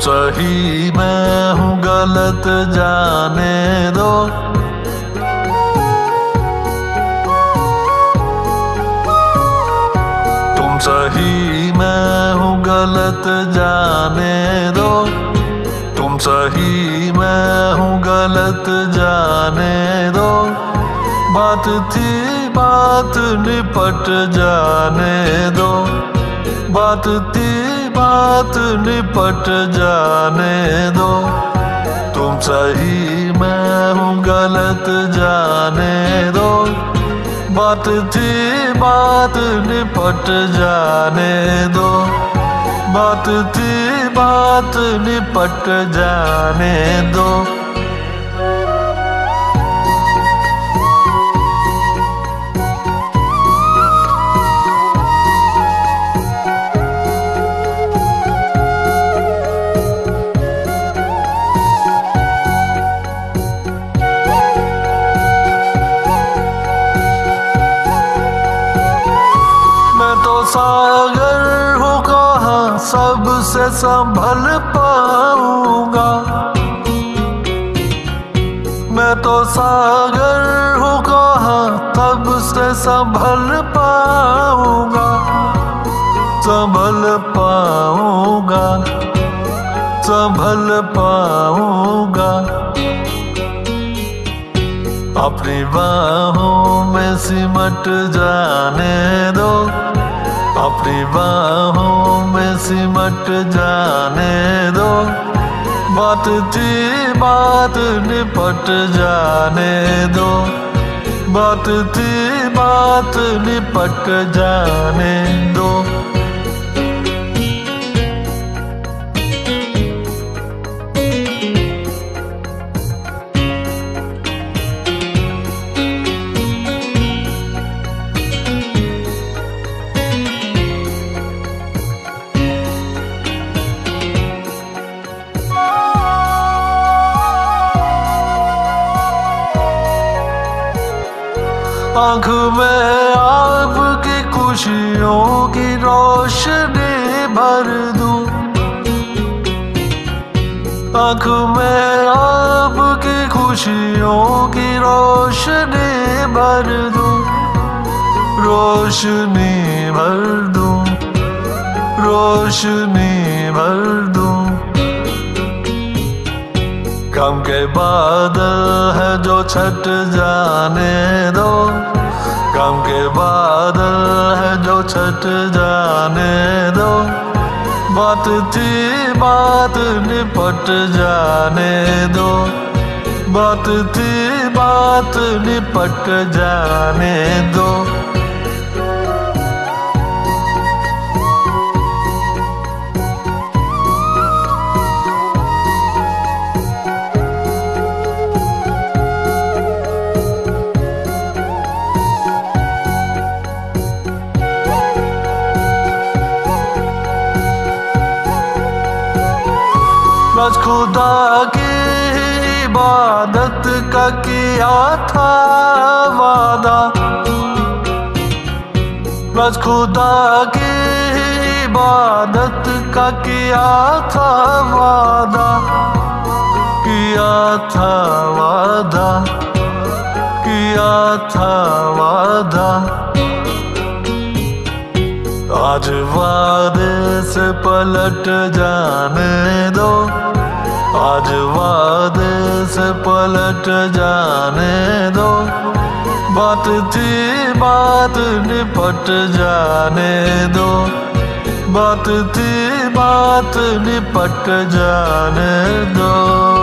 सही मैं हूँ गलत जाने दो। तुम सही मैं हूँ गलत जाने दो। तुम सही मैं हूँ गलत जाने दो। बात थी बात निपट जाने दो। बात थी बात निपट जाने दो। तुम सही मैं हूँ गलत जाने दो। बात थी बात निपट जाने दो। बात थी बात निपट जाने दो। सागर हो कहाँ सबसे संभल पाऊंगा। मैं तो सागर हो कहाँ सबसे संभल पाऊंगा। संभल पाऊंगा संभल पाऊंगा। अपनी बाहों में सिमट जाने दो। अपनी बाहों में सिमट जाने दो। बात थी बात निपट जाने दो। बात थी बात निपट जाने दो। आँख में आपकी खुशियों की रोशनी भर दूं। आँख में आपकी खुशियों की रोशनी भर दूं। रोशनी भर दूं। रोशनी भर दूं। गम के बादल है जो छट जाने दो। गम के बादल है जो छट जाने दो। बात थी बात निपट जाने दो। बात थी बात निपट जाने दो। बस खुदा की इबादत का किया था वादा। बस खुदा की इबादत का किया था वादा। किया था वादा। किया था वादा। आज वादे से पलट जाने दो। आज वादे से पलट जाने दो। बात थी बात निपट जाने दो। बात थी बात निपट जाने दो।